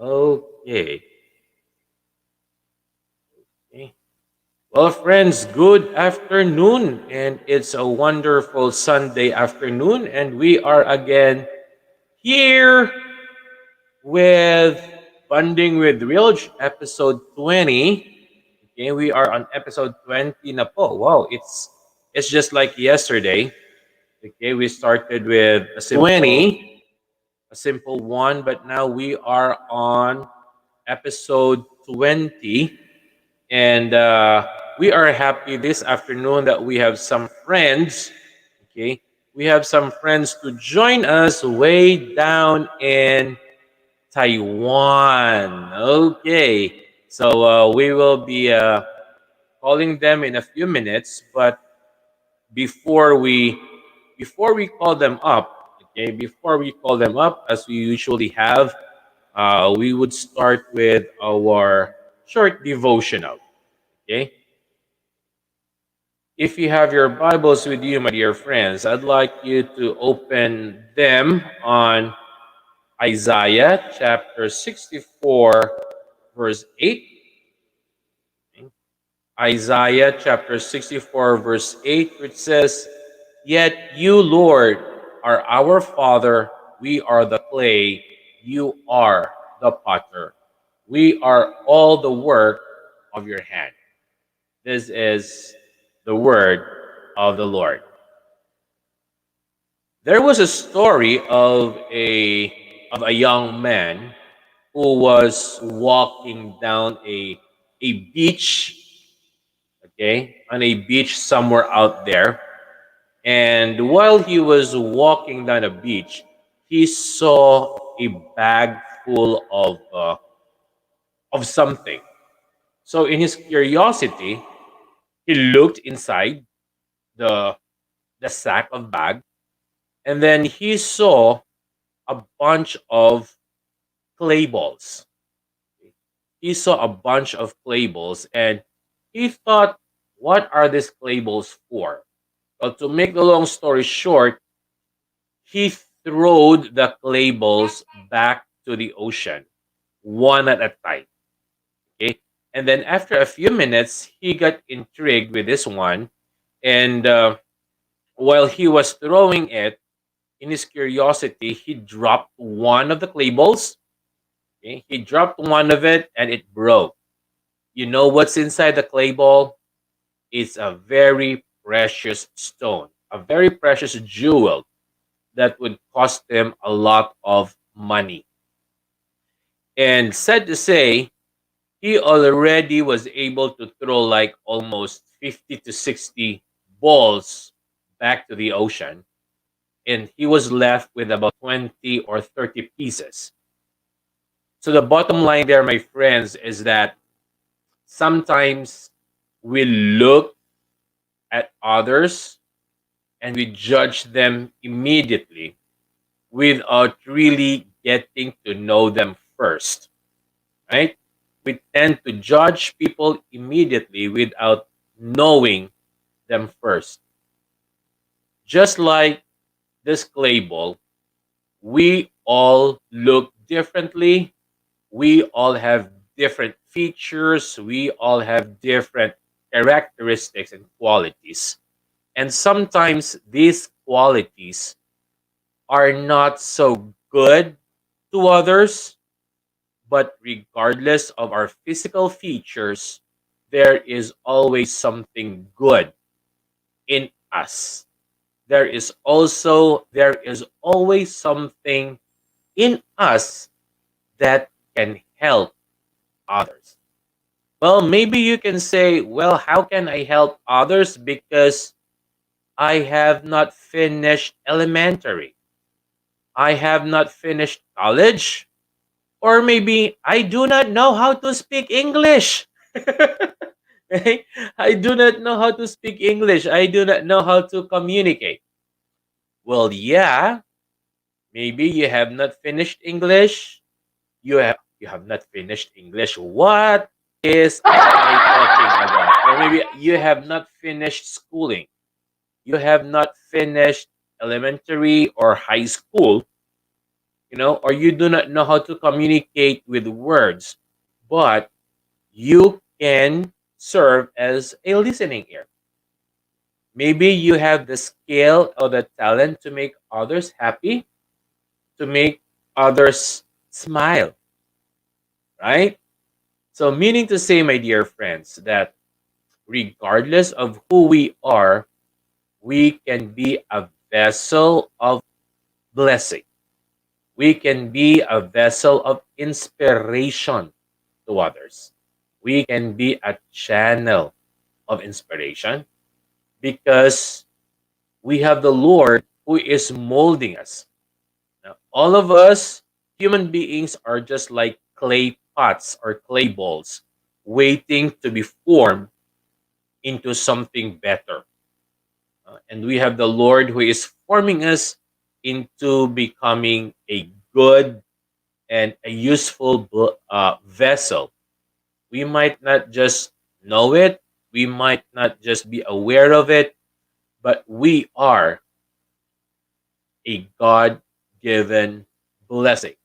Okay. Okay. Well, friends, good afternoon, and it's a wonderful Sunday afternoon, and we are again here with Funding with Reelj episode 20. Okay, we are on episode 20 na po. Wow, it's just like yesterday. Okay, we started with a simple 20, a simple one, but now we are on episode 20. And we are happy this afternoon that we have some friends. Okay, we have some friends to join us way down in Taiwan. Okay, so we will be calling them in a few minutes, but before we before we call them up, okay, before we call them up, as we usually have, we would start with our short devotional. Okay, if you have your Bibles with you, my dear friends, I'd like you to open them on Isaiah chapter 64, verse 8. Isaiah chapter 64, verse 8, which says, "Yet you, Lord, are our Father, we are the clay, you are the potter. We are all the work of your hand." This is the word of the Lord. There was a story of a young man who was walking down a beach, okay, on a beach somewhere out there. And while he was walking down a beach, he saw a bag full of something. So in his curiosity, he looked inside the the sack of bag, and then he saw a bunch of clay balls. He saw a bunch of clay balls, and he thought, what are these clay balls for? Well, to make the long story short, he throwed the clay balls back to the ocean, one at a time. Okay. And then after a few minutes, he got intrigued with this one. And while he was throwing it, in his curiosity, he dropped one of the clay balls. Okay? He dropped one of it and it broke. You know what's inside the clay ball? It's a very precious stone, a very precious jewel that would cost him a lot of money. And sad to say, he already was able to throw like almost 50 to 60 balls back to the ocean. And he was left with about 20 or 30 pieces. So the bottom line there, my friends, is that sometimes we look at others and we judge them immediately without really getting to know them first, right? We tend to judge people immediately without knowing them first. Just like this clay ball, we all look differently. We all have different features. We all have different characteristics and qualities. And sometimes these qualities are not so good to others, but regardless of our physical features, there is always something good in us. There is always something in us that can help others. Well, maybe you can say, well, how can I help others because I have not finished elementary. I have not finished college. Or maybe I do not know how to speak English. Right? I do not know how to speak English. I do not know how to communicate. Well, yeah, maybe you have not finished English. You have not finished English. What is I talking about? Or maybe you have not finished schooling. You have not finished elementary or high school. or you do not know how to communicate with words, but you can serve as a listening ear. Maybe you have the skill or the talent to make others happy, to make others smile, right? So, meaning to say, my dear friends, that regardless of who we are, we can be a vessel of blessing. We can be a vessel of inspiration to others. We can be a channel of inspiration because we have the Lord who is molding us. Now, all of us human beings are just like clay pots or clay balls waiting to be formed into something better. And we have the Lord who is forming us into becoming a good and a useful vessel. We might not just know it, we might not just be aware of it, but we are a God given blessing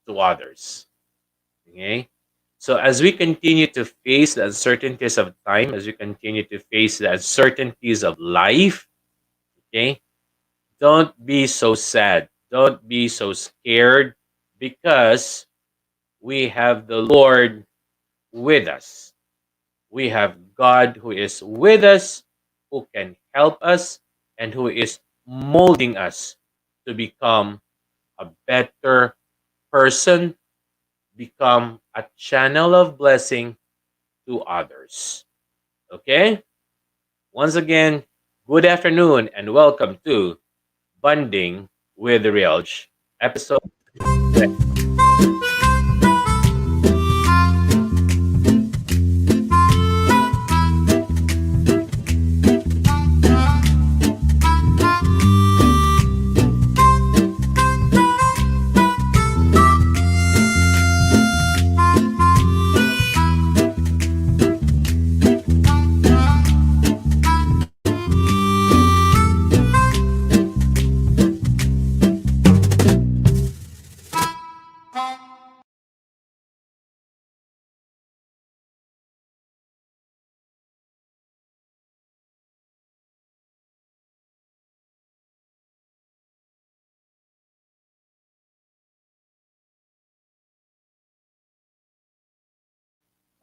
to others. Okay? So as we continue to face the uncertainties of time, as we continue to face the uncertainties of life, okay, don't be so sad. Don't be so scared because we have the Lord with us. We have God who is with us, who can help us, and who is molding us to become a better person, become a channel of blessing to others. Okay? Once again, good afternoon and welcome to Bonding with Reelj, episode.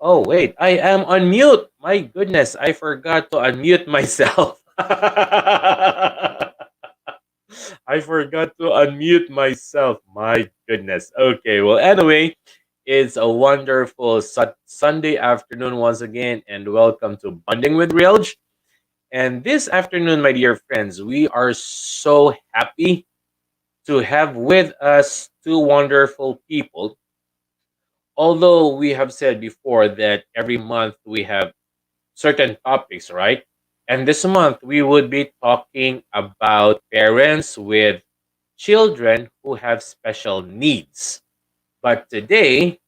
Oh, wait, I am on mute. My goodness, I forgot to unmute myself. I forgot to unmute myself. My goodness. Okay, well, anyway, it's a wonderful Sunday afternoon once again, and welcome to Bonding with Reelj. And this afternoon, my dear friends, we are so happy to have with us two wonderful people. Although we have said before that every month we have certain topics, right? And this month we would be talking about parents with children who have special needs. But today,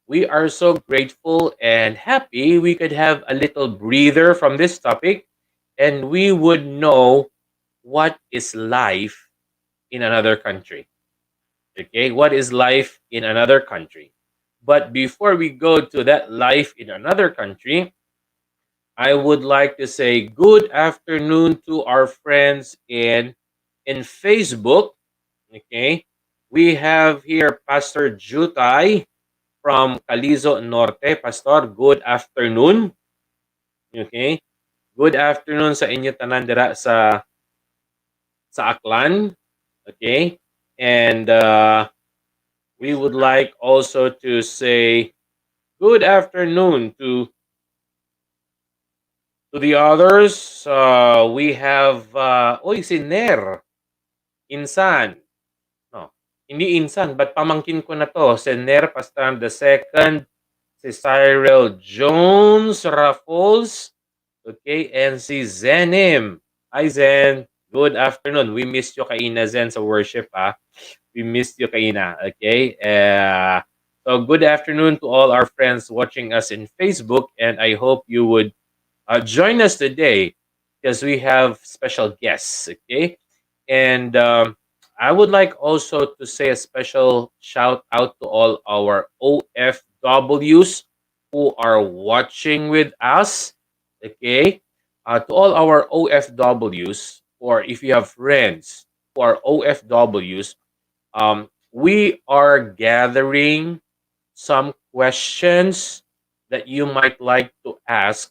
we are so grateful and happy we could have a little breather from this topic and we would know what is life in another country. Okay, what is life in another country? But before we go to that life in another country, I would like to say good afternoon to our friends in Facebook. Okay, we have here Pastor Jutay from Calizo Norte. Pastor, good afternoon. Okay, good afternoon sa inyo tanan dira sa Aklan. Okay, and we would like also to say good afternoon to the others. We have oy si Ner Insan. No, hindi Insan, but pamangkin ko na to. Si Ner Pastan the second, si Cyril Jones Raffles, okay, and si Zenim. Hi Zen, good afternoon. We missed you kaina Zen sa worship ha. We missed you kaina, okay? So good afternoon to all our friends watching us in Facebook, and I hope you would join us today because we have special guests, okay? And I would like also to say a special shout out to all our OFWs who are watching with us. Okay. To all our OFWs, or if you have friends who are OFWs, we are gathering some questions that you might like to ask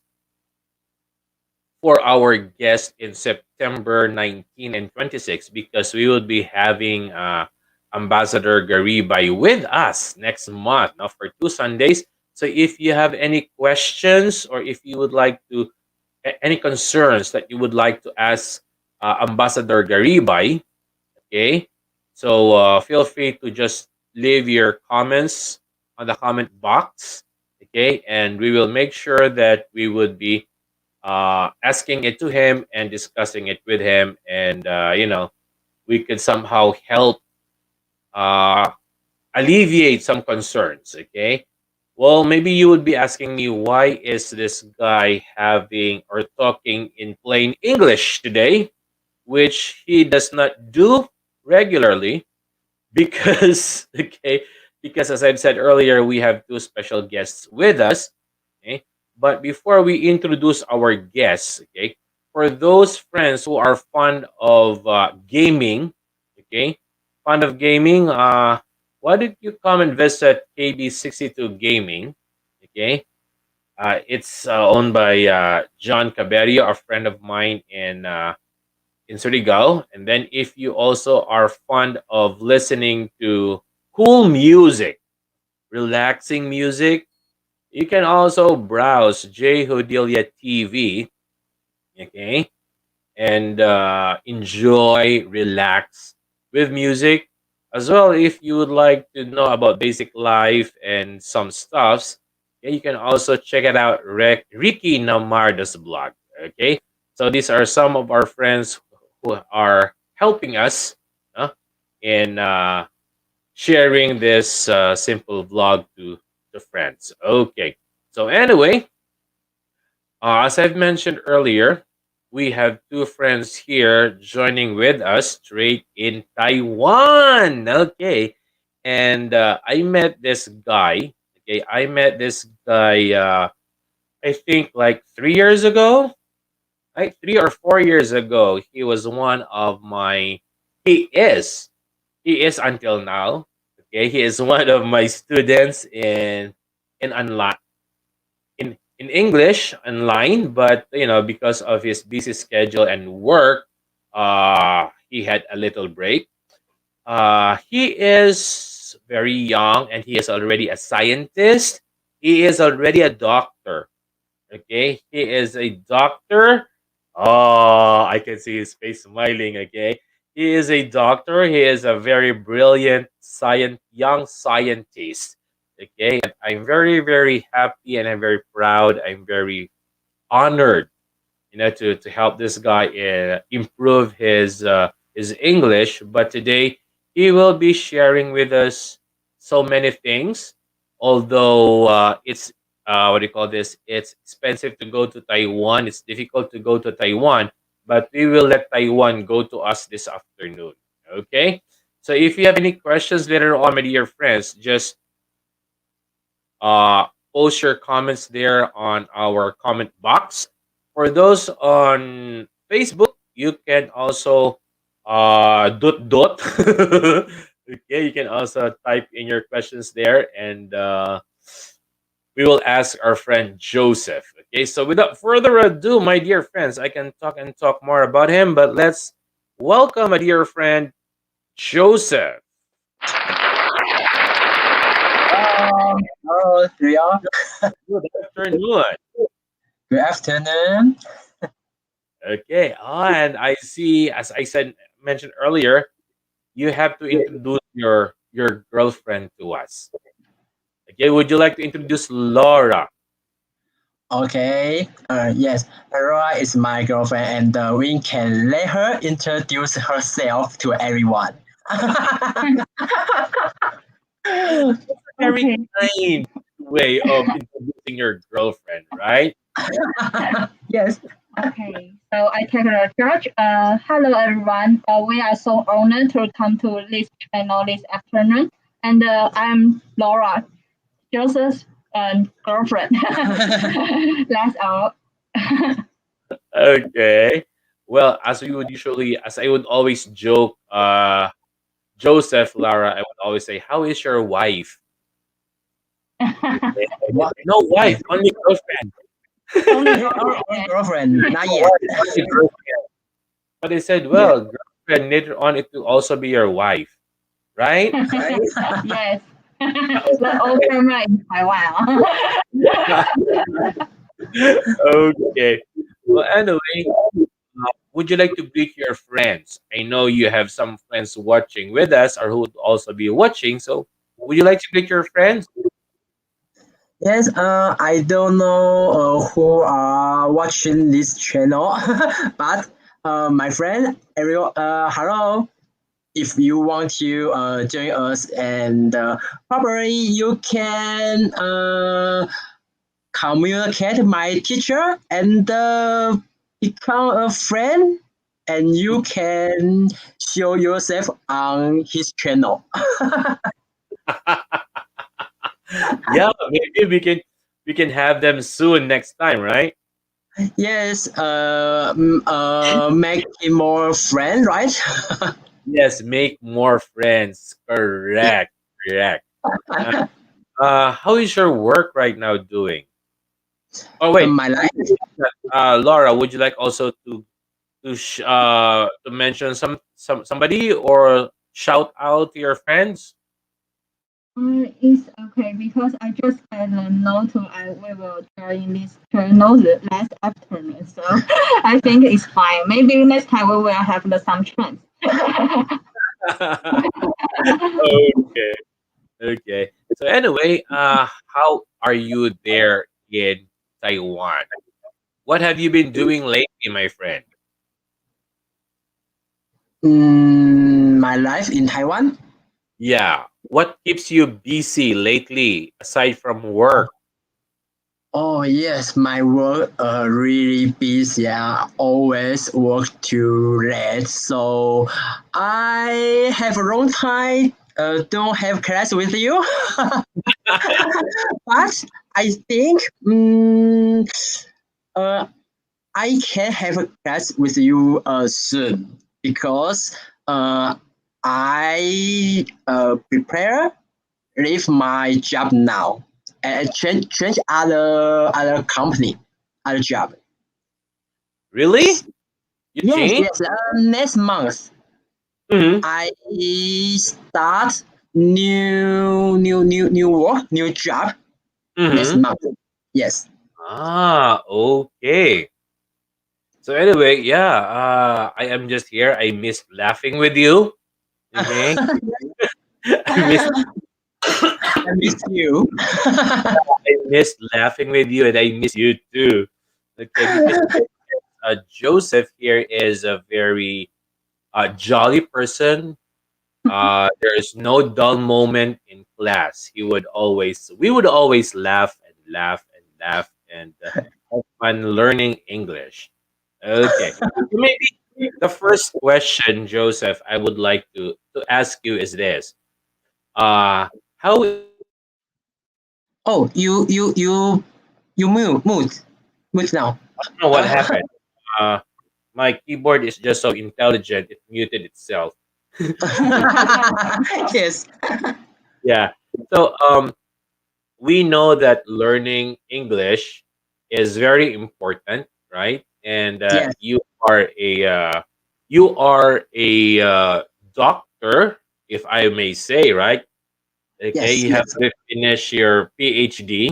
for our guest in September 19 and 26, because we will be having Ambassador Garibay with us next month now for 2 Sundays. So if you have any questions, or if you would like to, any concerns that you would like to ask Ambassador Garibay, okay, so feel free to just leave your comments on the comment box, okay, and we will make sure that we would be asking it to him and discussing it with him, and we could somehow help uh, alleviate some concerns. Okay, well, maybe you would be asking me, why is this guy having or talking in plain English today, which he does not do regularly? Because okay, because as I've said earlier, we have two special guests with us. Okay, but before we introduce our guests, okay, for those friends who are fond of gaming, okay, fond of gaming, why don't you come and visit KB62 Gaming? Okay, it's owned by John Caberio, a friend of mine in Surigao. And then if you also are fond of listening to cool music, relaxing music, you can also browse J Hodilia TV, okay, and enjoy, relax with music. As well, if you would like to know about basic life and some stuffs, yeah, you can also check it out, Ricky Namarda's blog. Okay, so these are some of our friends who are helping us in sharing this simple vlog to friends. Okay, so anyway, as I've mentioned earlier, we have two friends here joining with us straight in Taiwan. Okay. And I met this guy. Okay. I met this guy, I think like 3 years ago, like 3 or 4 years ago. He was one of my, he is, he is until now. Okay. He is one of my students in online in English online, but because of his busy schedule and work, he had a little break. He is very young, and he is already a scientist. He is already a doctor. Okay, he is a doctor. Oh, I can see his face smiling. Okay, he is a doctor. He is a very brilliant young scientist. Okay, and I'm very, very happy, and I'm very proud. I'm very honored, to help this guy improve his English. But today he will be sharing with us so many things. Although it's what do you call this? It's expensive to go to Taiwan. It's difficult to go to Taiwan, but we will let Taiwan go to us this afternoon. Okay. So if you have any questions later on, my dear friends, just uh, post your comments there on our comment box. For those on Facebook, you can also dot. Okay, you can also type in your questions there, and we will ask our friend Joseph. Okay, so without further ado, my dear friends, I can talk and talk more about him, but let's welcome my dear friend Joseph. Hello, Reelj. Good afternoon. Good afternoon. Okay. And I see, as I said mentioned earlier, you have to introduce your girlfriend to us. Okay. Would you like to introduce Laura? Okay. Yes, Aurora is my girlfriend, and we can let her introduce herself to everyone. Very Okay. kind way of introducing your girlfriend, right? Yes. Okay, so I take the charge. Hello everyone. We are so honored to come to this channel this afternoon, and I'm Laura, Joseph's girlfriend. That's all. Okay. Well, as I would always joke, Joseph, Lara, I would always say, "How is your wife?" Okay. What? No wife, Wife? only girlfriend. Only Or girlfriend. girlfriend? Not No yet. wife, only girlfriend. But I said, Yeah. well, girlfriend, later on, it will also be your wife, right? Yes. The old camera in Taiwan. Okay. Well, anyway, would you like to greet your friends? I know you have some friends watching with us or who would also be watching. So, would you like to greet your friends? Yes, I don't know who are watching this channel, but my friend Ariel, hello. If you want to join us, and probably you can communicate my teacher and become a friend, and you can show yourself on his channel. Yeah, maybe we can have them soon next time, right? Yes, make him more friend, right? Yes, make more friends. Yeah. Correct. Correct. Uh, how is your work right now doing? Oh wait, My life. Laura, would you like also to mention somebody or shout out to your friends? It's okay because I just had a note we will join this channel the last afternoon, so I think it's fine. Maybe next time we will have some chance. Okay. Okay. So anyway, how are you there in Taiwan? What have you been doing lately, my friend? My life in Taiwan. Yeah. What keeps you busy lately aside from work? Oh yes, my work really busy. I always work too late, so I have a long time. Don't have class with you, but I think uh, I can have a class with you soon because uh, I prepare leave my job now and change other company, other job. Really? You Yes, changed? yes. Next month Hmm. I start new work, new job next Hmm. month. Yes. Okay. So anyway, yeah, I am just here. I miss laughing with you. Okay. I miss I miss you. I miss laughing with you, and I miss you too. Okay, because Joseph here is a very jolly person. There is no dull moment in class. We would always laugh and laugh and laugh and have fun learning English. Okay, so maybe the first question, Joseph, I would like to ask you is this: how is your Oh, you move now. I don't know what happened. Uh, my keyboard is just so intelligent; it muted itself. Yes, Yeah. So we know that learning English is very important, right? And yes, you are a doctor, if I may say, right? Okay, yes, you have yes, to finish your PhD.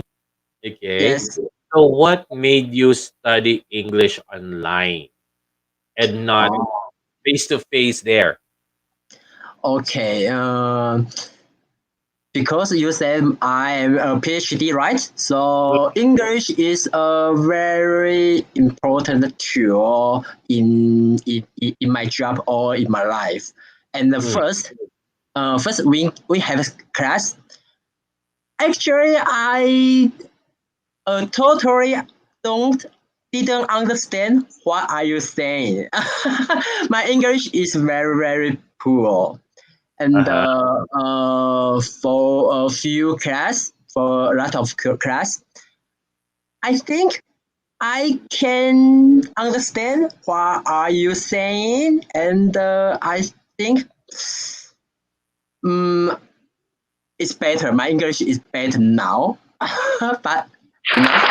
Okay, yes. so what made you study English online and not Oh, face to face there? okay. Because you said I am a PhD, right? So English is a very important tool in my job or in my life. And the Mm, first we have a class. Actually, I totally don't didn't understand what are you saying. My English is very very poor, and Uh-huh. for a few class, for a lot of class, I think I can understand what are you saying, and I think um, it's better. My English is better now, but enough.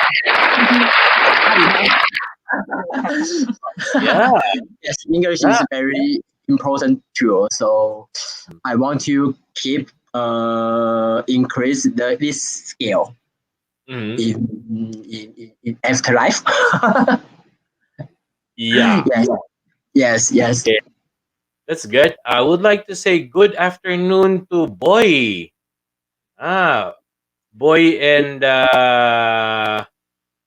Yeah. Yes, English Yeah. is a very important tool. So I want to keep increase this skill Mhm. in afterlife. Yeah. Yes, yes, yes. Okay. That's good. I would like to say good afternoon to Boy. Ah, Boy and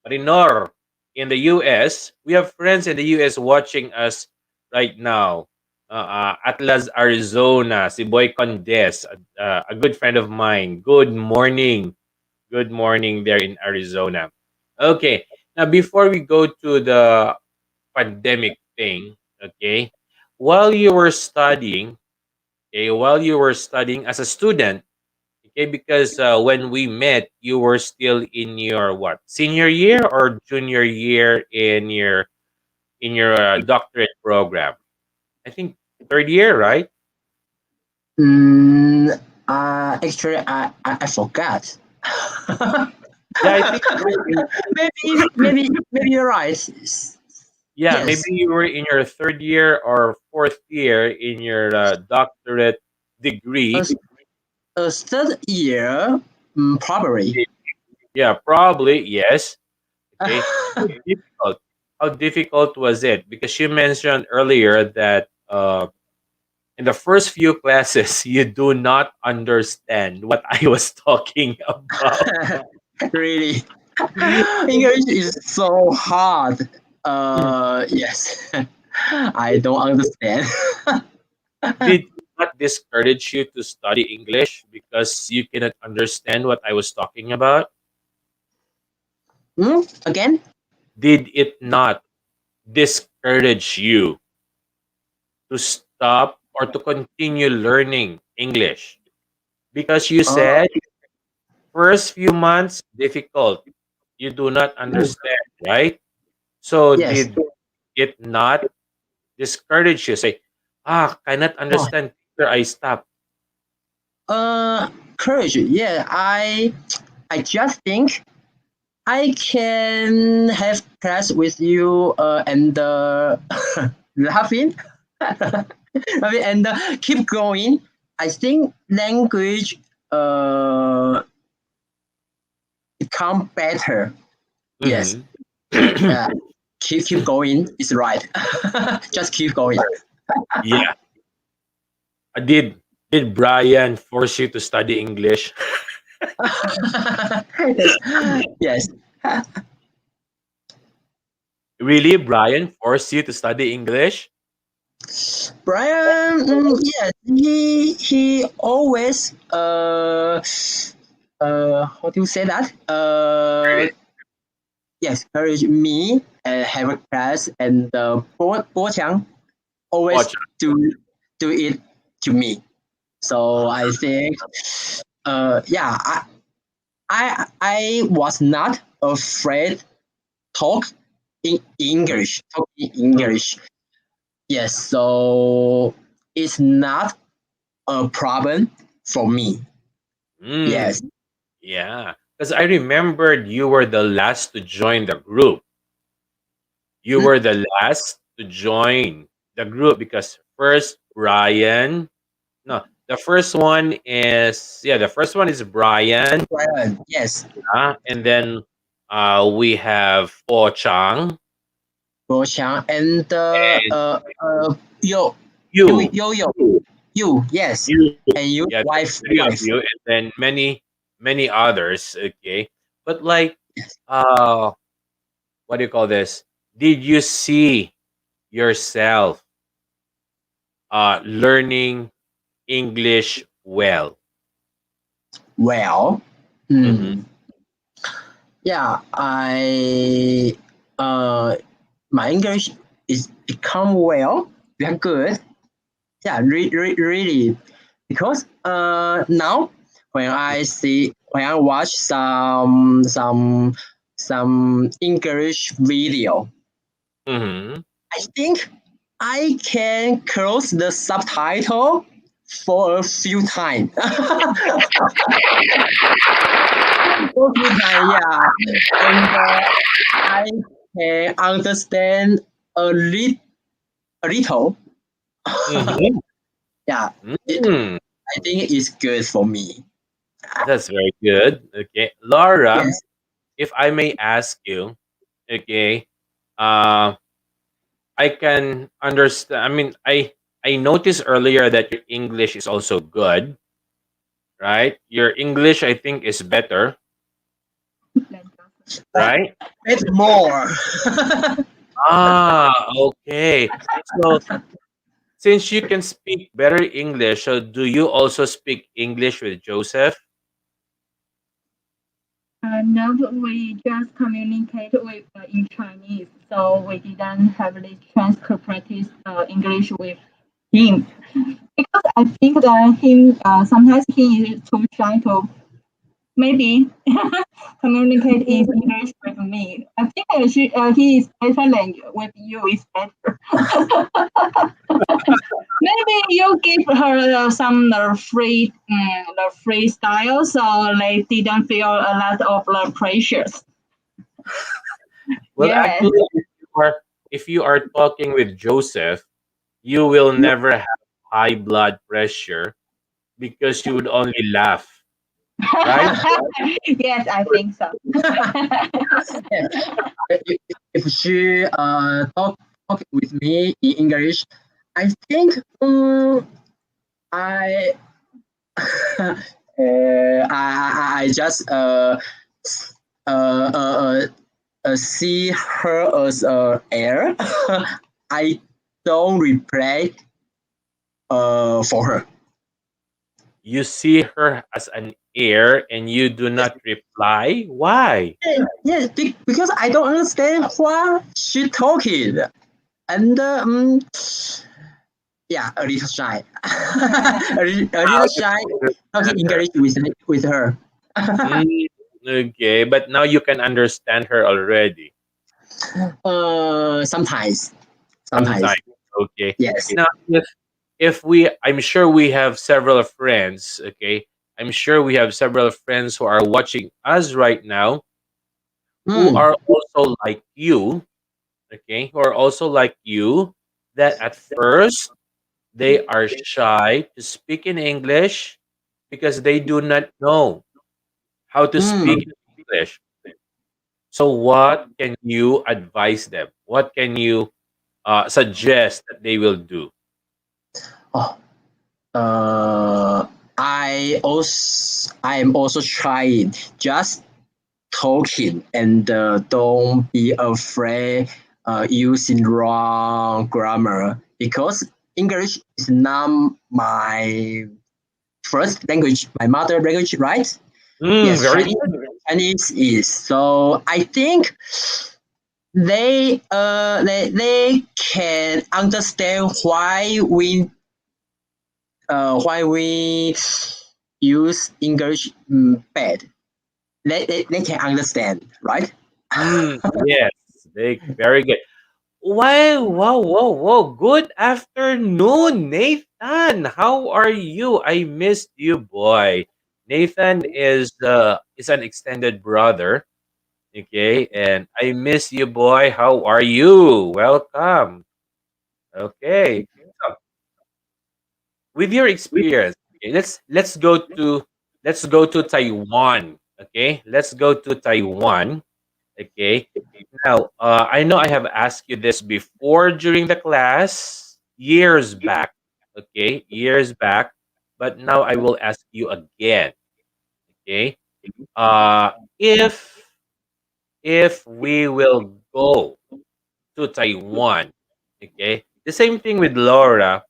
Rinor in the US. We have friends in the US watching us right now. Atlas, Arizona. Si Boy Condes, a good friend of mine. Good morning. Good morning there in Arizona. Okay. Now, before we go to the pandemic thing, okay, while you were studying, while you were studying as a student, okay, because when we met, you were still in your what, senior year or junior year in your doctorate program? I think third year, right? Mm, actually, I forgot. Yeah, I think you were in, maybe you're right. yeah, maybe Yes, you were in your third year or fourth year in your doctorate a, degree. a third year, probably. Yeah, probably yes. Okay, how difficult? How difficult was it? Because you mentioned earlier that in the first few classes you do not understand what I was talking about. Really, English is so hard. Yes, I don't understand. Did it not discourage you to study English because you cannot understand what I was talking about? Again? Did it not discourage you to stop or to continue learning English? Because you Uh, said first few months difficult. You do not understand, right? So yes. did it not discourage you? Say, cannot Oh, understand. Teacher, I stop. courage. Yeah, I just think I can have class with you and laughing, laughing and keep going. I think language become better. Yes. Mhm. Yeah. Keep going is right. Just keep going. Yeah. Did Brian force you to study English? Yes. Yes. Really, Brian forced you to study English? Brian, yes, he always how do you say that? Yes, encourage me and have a class and Bo Chang always Watch. do it to me. So I think yeah, I was not afraid talk in English, talk in Mhm. English. Yes, so it's not a problem for me. Yes. Mm, yeah. Because I remembered you were the last to join the group. You Mm, were the last to join the group because first Brian. No, the first one is the first one is Brian, Brian, yes. and then we have Po Chang Bo Xiang and and Yo, you. you, yes. You. And you, Yeah, the wife, three of wife. you, and then many others. Okay, but like, Yes. uh, what do you call this? Did you see yourself learning English well? Well, Mm-hmm. yeah, I. uh, my English is become well, very good. Yeah, really. Because now when I watch some English video, Mhm. I think I can close the subtitle for a few times. For a few times, yeah. And I can understand a little. Mhm. Yeah, Mm. I think it's good for me. That's very good. Okay. Laura, Yes. if I may ask you, okay, uh, I can understand. I mean, I noticed earlier that your English is also good, right? Your English, I think, is better, Uh, right? it's more. Ah, okay. So since you can speak better English, so do you also speak English with Joseph? No, we just communicate with in Chinese, so we didn't have this chance to practice English with him. Because I think that him sometimes he is too shy to maybe communicate in English with me. I think he is better than with you is better. Maybe you give her some the free style, so they didn't feel a lot of the pressures. Well, Yes. actually, if you are talking with Joseph, you will never have high blood pressure because you would only laugh, right? Yes, I think so. Yeah. If she talk with me in English, I think I I just uh, uh, see her as air. I don't reply for her. You see her as an heir and you do not reply. Why? Yes, because I don't understand what she talking, and yeah, a little shy, a Now little you shy can talking understand her. English with her. Mm, okay, but now you can understand her already. Sometimes, sometimes, Sometimes. Okay. yes. Now, if we, I'm sure we have several friends. Okay, I'm sure we have several friends who are watching us right now who Mm, are also like you. Okay, who are also like you. That at first they are shy to speak in English because they do not know how to mm. speak English. So, what can you advise them? What can you suggest that they will do? Oh, I am also trying. Just talking and don't be afraid using wrong grammar because English is not my first language, my mother language, right? Mm, Yes, very good. Chinese is. So I think they can understand why we use English bad. They can understand, right? Mm, yes, very good. Wow, wow, whoa, whoa. Good afternoon, Nathan. How are you? I missed you, boy. Nathan is an extended brother. Okay, and I miss you, boy. How are you? Welcome. Okay. So, with your experience, okay, let's go to Taiwan. Okay, let's go to Taiwan. Okay. Now, I know I have asked you this before during the class years back. Okay, years back, but now I will ask you again. Okay. Uh, if we will go to Taiwan, okay, the same thing with Laura.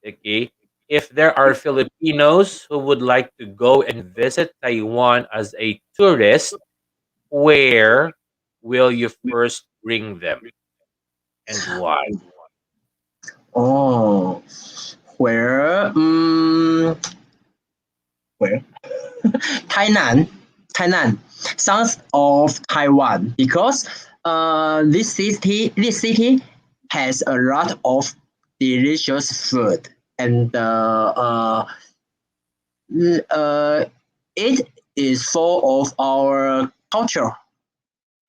Okay, if there are Filipinos who would like to go and visit Taiwan as a tourist, where will you first bring them and why? Oh, where? Where? Tainan, Tainan, south of Taiwan, because this city has a lot of delicious food, and uh, it is full of our culture.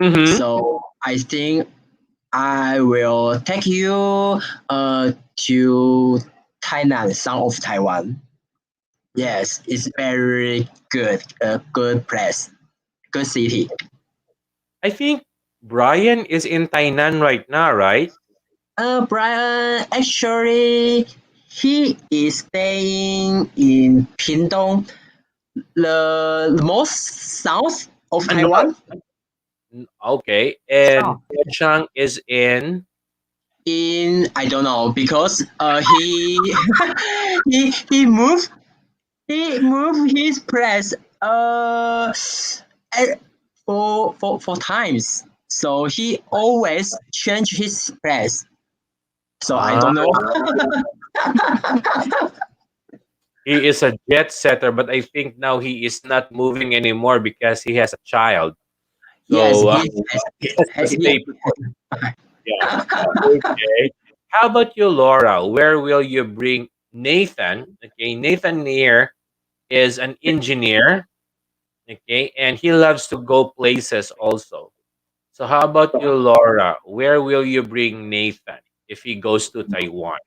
Mm-hmm. So I think I will take you to Tainan, south of Taiwan. Yes, it's very good, a good place, good city. I think Brian is in Tainan right now, right? Brian, actually, he is staying in Pingdong, the most south of No. Taiwan. Okay. And South. Chang is in. In I don't know because he he moved his place eh, for times. So he always change his place. So I Ah, don't know. he is a jet setter, but I think now he is not moving anymore because he has a child. Yes, So he he has to has he. stay put. Yeah. Okay. How about you, Laura? Where will you bring Nathan? Okay, Nathan here is an engineer. Okay, and he loves to go places also. So how about you, Laura? Where will you bring Nathan if he goes to Taiwan?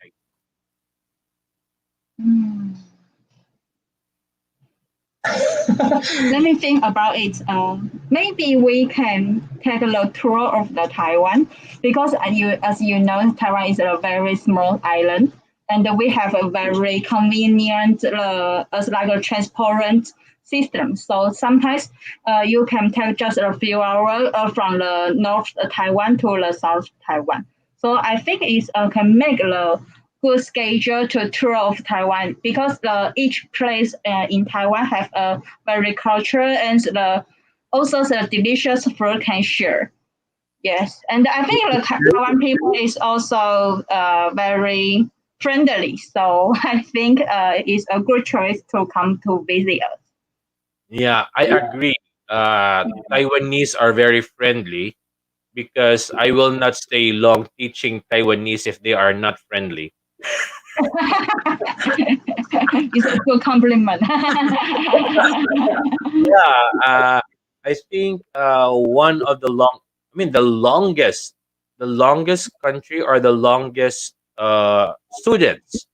Mm. Let me think about it. Maybe we can take a tour of the Taiwan because as you know, Taiwan is a very small island, and we have a very convenient, as like a transport system. So sometimes, you can take just a few hours from the North Taiwan to the South Taiwan. So I think it can make the good schedule to tour of Taiwan because each place in Taiwan have a very culture and also the delicious food can share. Yes, and I think the Taiwan people is also very friendly. So I think it's a good choice to come to visit us. Yeah, I agree. Taiwanese are very friendly because I will not stay long teaching Taiwanese if they are not friendly. It's a good compliment. Yeah, I think one of the I mean, the longest country or the longest students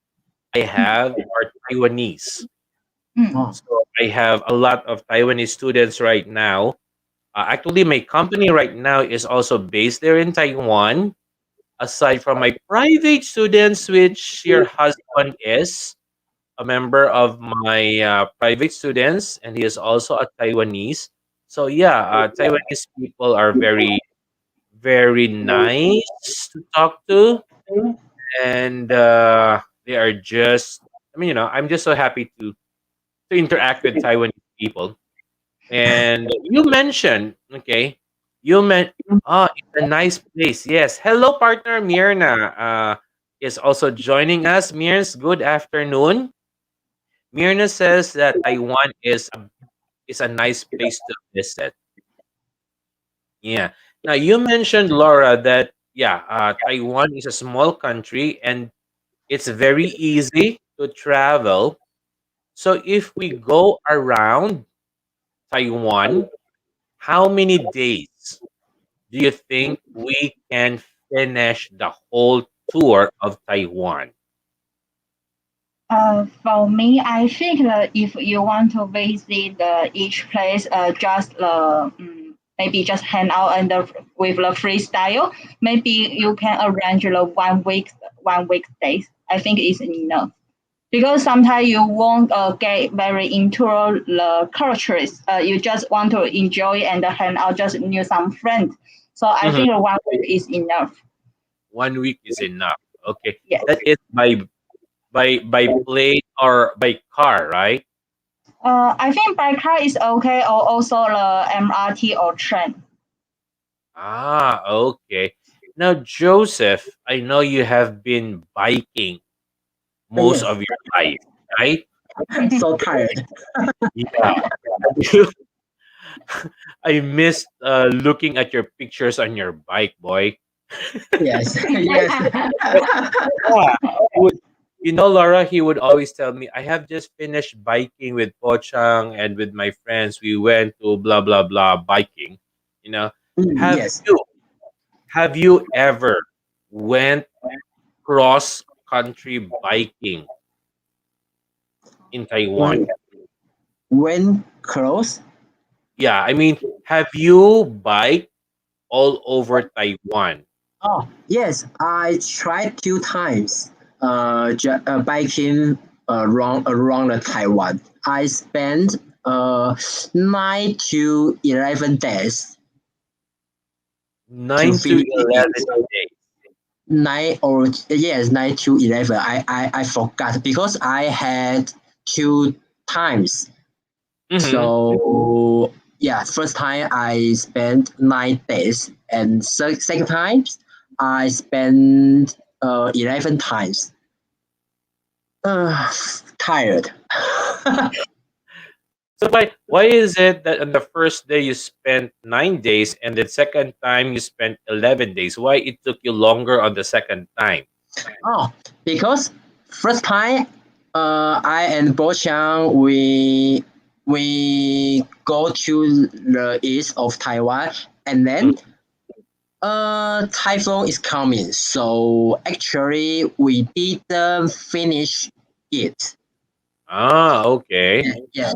I have are Taiwanese. Mm. Oh, So I have a lot of Taiwanese students right now. Actually, my company right now is also based there in Taiwan. Aside from my private students, which your husband is a member of my private students, and he is also a Taiwanese. So yeah, Taiwanese people are very, very nice to talk to, and they are just. I mean, I'm just so happy to interact with Taiwanese people. And you mentioned, okay, you meant, oh, it's a nice place. Yes. Hello, partner Mirna. Is also joining us. Mirns, good afternoon. Mirna says that Taiwan is a nice place to visit. Yeah. Now you mentioned, Laura, that yeah, Taiwan is a small country and it's very easy to travel. So if we go around Taiwan, how many days do you think we can finish the whole tour of Taiwan? For me, I think that if you want to visit each place, just maybe just hang out and with the freestyle, maybe you can arrange the 1 week days. I think it's enough because sometimes you won't get very into the cultures. You just want to enjoy and hang out, just new some friends. So I Mhm. think 1 week is enough. 1 week is enough. Okay, Yes. that is by plane or by car, right? I think by car is okay, or also the MRT or train. Okay. Now, Joseph, I know you have been biking most Yes, of your life, right? so tired. Yeah. Have you- I missed looking at your pictures on your bike, boy. Yes, yes. Yeah, he would, Laura, he would always tell me, I have just finished biking with Pochang and with my friends. We went to blah blah blah biking. You know, have Yes. you have you ever went cross country biking in Taiwan? When when close? Yeah, I mean, have you biked all over Taiwan? Oh, yes. I tried 2 times. Biking around the Taiwan. I spent 9 to 11 days to 9 to finish it. 11 days. 9 to 11. I forgot because I had 2 times. Mm-hmm. So yeah, first time I spent 9 days, and second time I spent 11 times. Tired. So why is it that on the first day you spent 9 days and the second time you spent 11 days? Why it took you longer on the second time? Oh, because first time, I and Bochang we go to the east of Taiwan, and then Mm. typhoon is coming. So actually, we didn't finish it. Okay. Yeah.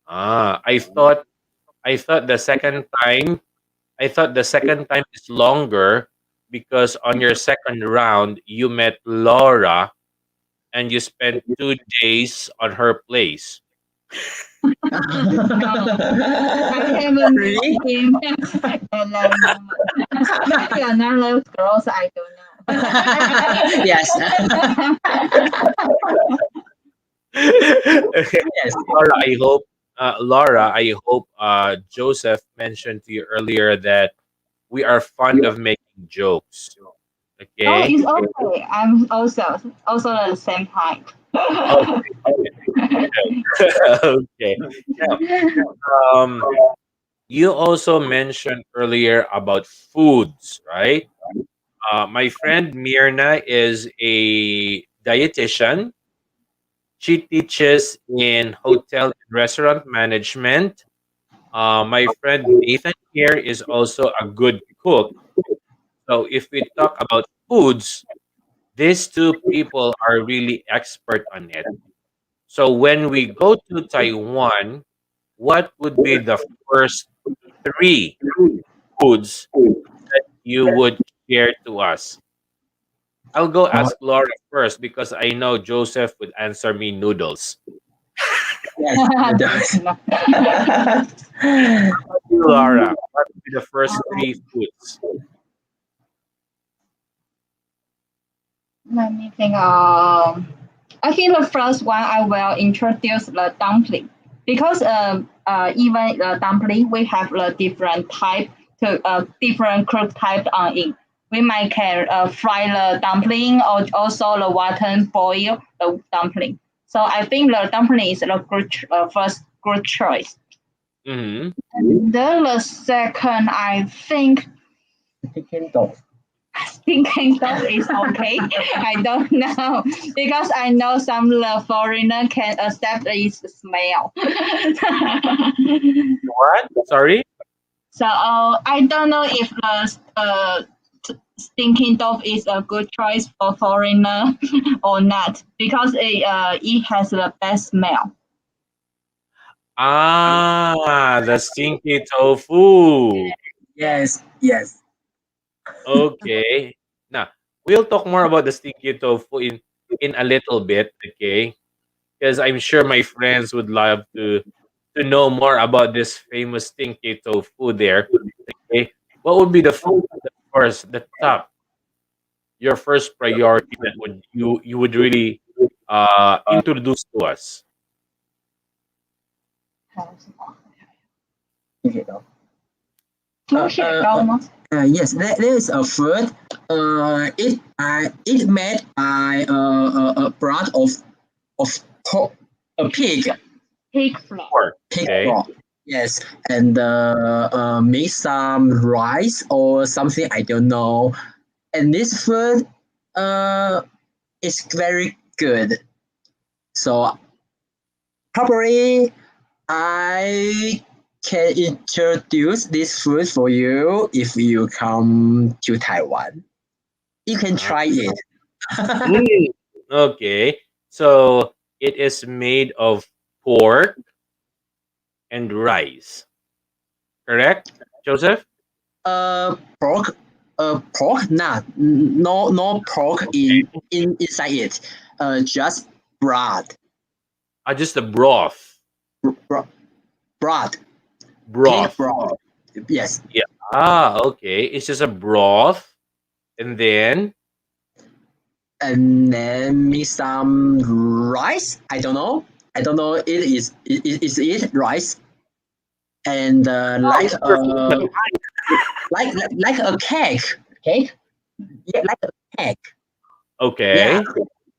Ah, I thought the second time is longer because on your second round you met Laura and you spent 2 days on her place. No, I haven't met Really? him at that moment. Maybe another girls, I don't Yes. Yes. Laura, I hope, Joseph mentioned to you earlier that we are fond of making jokes. Oh, Okay. it's okay. I'm also the same type. Okay. Okay. Now, um, you also mentioned earlier about foods, right? My friend Mirna is a dietitian. She teaches in hotel and restaurant management. My friend Nathan here is also a good cook. So if we talk about foods, these two people are really expert on it. So when we go to Taiwan, what would be the first three foods you would share to us? I'll go Oh, ask Laura first because I know Joseph would answer me noodles. yes. It does. You, Laura, what would be the first three foods? Let me think. I think the first one I will introduce the dumpling because even the dumpling we have the different type to different cook type on it. We might can fry the dumpling or also the water boil the dumpling. So I think the dumpling is the first good choice. Hmm. And then the second, I think Chicken dog. thinking that is okay. I don't know because I know some the foreigner can accept its smell. What? Sorry? So I don't know if the stinking dog is a good choice for foreigner or not because it has the best smell. Ah, the stinky tofu. Yes. Yes. Okay. Now, we'll talk more about the stinky tofu in a little bit, okay? Because I'm sure my friends would love to know more about this famous stinky tofu there. Okay. What would be the first, the top, your first priority that would you would really introduce to us? Chicken dog. Yes, there is a food. It made by a blood of pork, a pig, pig flour. Pork. pig Okay. broth. Yes, and make some rice or something. I don't know. And this food uh is very good. So probably I can introduce this food for you if you come to Taiwan. You can Uh, try it. mm, okay. So it is made of pork and rice. Correct, Joseph? Pork, pork not no pork in inside it. Just broth, Just the broth. bro- broth, pig Broth. broth. Yes, Yeah. Okay. It's just a broth, and then and then mix some rice. I don't know. I don't know. Is it rice and oh, it's perfect. like a cake. Cake? Yeah, like a cake. Yeah, Okay.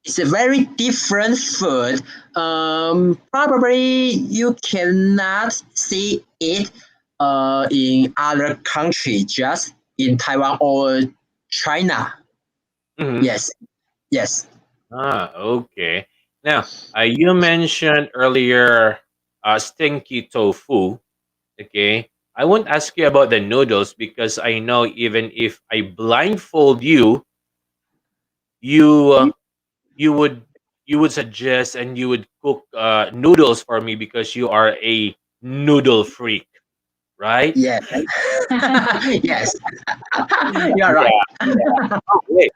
it's a very different food. Probably you cannot see it in other country, just in Taiwan or China. Mhm. Yes, yes. Okay. Now, you mentioned earlier stinky tofu. Okay. I won't ask you about the noodles because I know even if I blindfold you, you you would you would suggest and you would cook noodles for me because you are a noodle freak, right? Yes. Yes, you're right. Yeah. Oh, wait.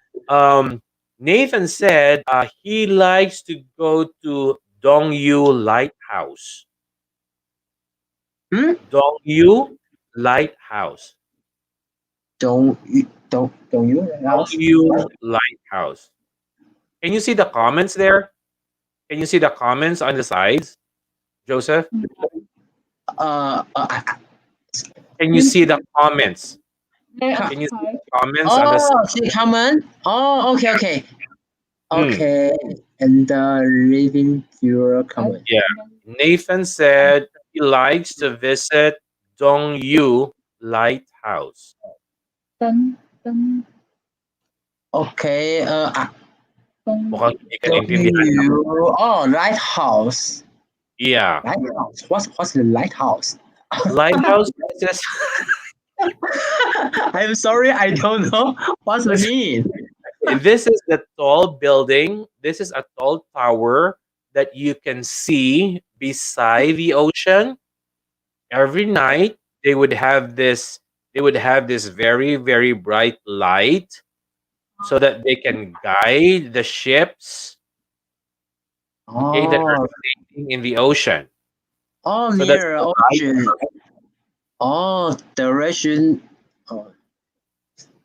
Nathan said he likes to go to Dongyu Lighthouse. Hmm? Dongyu Lighthouse. Don't you else? Dongyu Lighthouse. Can you see the comments there? Can you see the comments on the sides, Joseph? Uh, uh, Can you see the comments? uh, Can you see the comments on the oh, side? see comment. Oh, okay, okay, Hmm. okay. And reading your comment. Yeah. Nathan said he likes to visit Dongyu Lighthouse. Dun, dun, Okay. dun. Mukhang hindi ka Don't naintindihan. you? Oh, lighthouse. Yeah. Lighthouse. What's the lighthouse? Lighthouse is just I'm sorry, I don't know what's the mean. this is the tall building. This is a tall tower that you can see beside the ocean. Every night they would have this very, very bright light so that they can guide the ships, okay, that are Oh, sailing in the ocean. oh, So that's near the ocean. lighthouse. Oh, direction. Oh,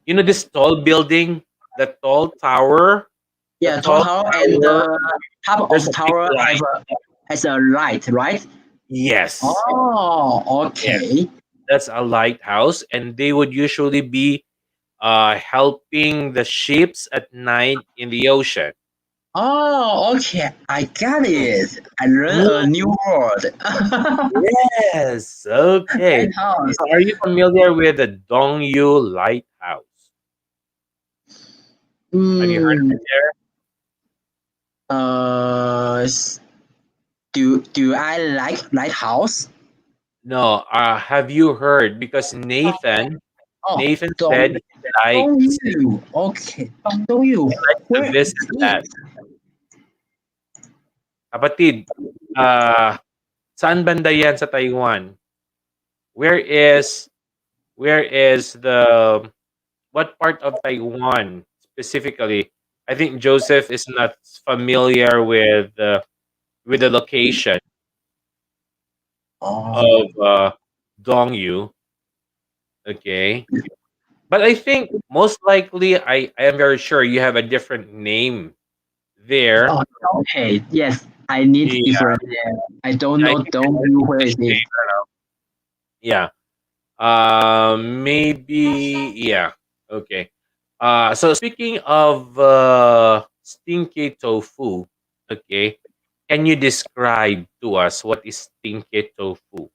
You know this tall building, the tall tower, the yeah, tall tower and tower. the top There's of a big tower light. has a light, right? Yes. Oh, Yes. okay. That's a lighthouse, and they would usually be helping the ships at night in the ocean. Oh, okay. I got Mm. it. I learned Mm, a new word. yes. Okay. Lighthouse. So are you familiar with the Dongyu Lighthouse? Have you heard of Hmm. it there? Uh, s- do I like lighthouse? No. Have you heard? Because Oh, Nathan don't said he likes you. Okay, don't you. to Where visit is that. it? Kapatid, ah, saan banda yan sa Taiwan? Where is where is the what part of Taiwan specifically? I think Joseph is not familiar with the location of Oh, Dongyu. Okay, but I think most likely I am very sure you have a different name there. oh, okay. Yes, I need Yeah, different. Yeah. I don't I know. think Don't it's you. an Where English is it? name. I don't know. Yeah. Maybe yeah. Okay. So speaking of stinky tofu, okay, can you describe to us what is stinky tofu?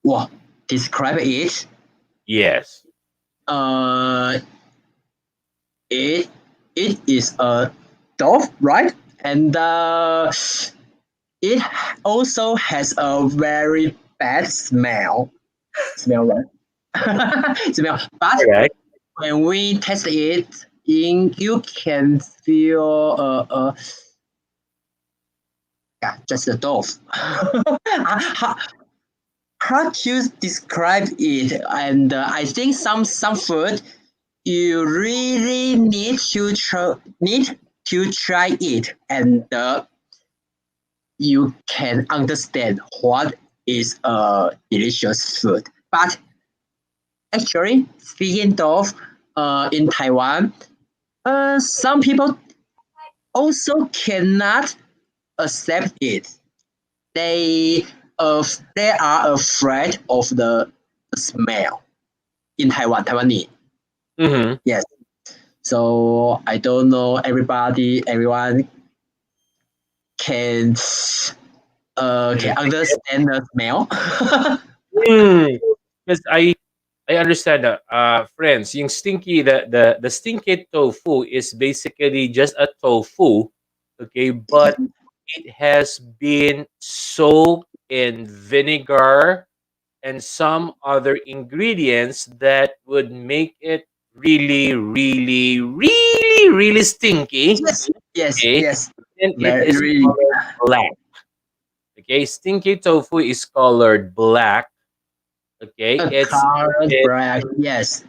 Well, describe it. Yes. Uh, it it is a dove, right? And it also has a very bad smell. Smell, right? Smell. But Correct. when we test it, in you can feel yeah, just a dove. how, how to describe it? And I think some food you really need to try it, and you can understand what is a delicious food. But actually, speaking of in Taiwan, some people also cannot accept it. They they are afraid of the smell in Taiwanese. Mm-hmm. Yes. So I don't know everyone can Can can I take it? understand the smell. Because I understand that, friends. Yung stinky the stinky tofu is basically just a tofu, okay, but it has been soaked in vinegar and some other ingredients that would make it really, really, really, really stinky. Yes, yes, Okay, yes. and it Very is really colored black. Okay, stinky tofu is colored black. Okay, a colored it black. Yes,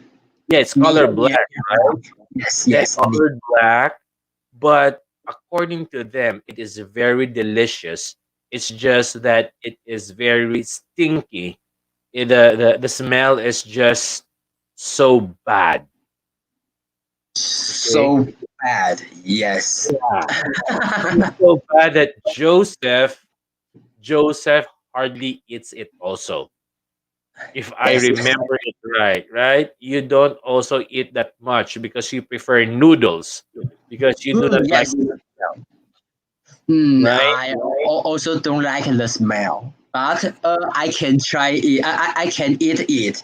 yeah, it's near colored black, near right? black. Yes, Yeah, yes, colored black, but according to them, it is very delicious. It's just that it is very stinky. The smell is just so bad. Okay, so bad. Yes. yeah, it's so bad that Joseph hardly eats it. Also, if I Yes. remember it right, right? You don't also eat that much because you prefer noodles because you do not like Yes. the smell, right? I also don't like the smell, but I can try it. I can eat it.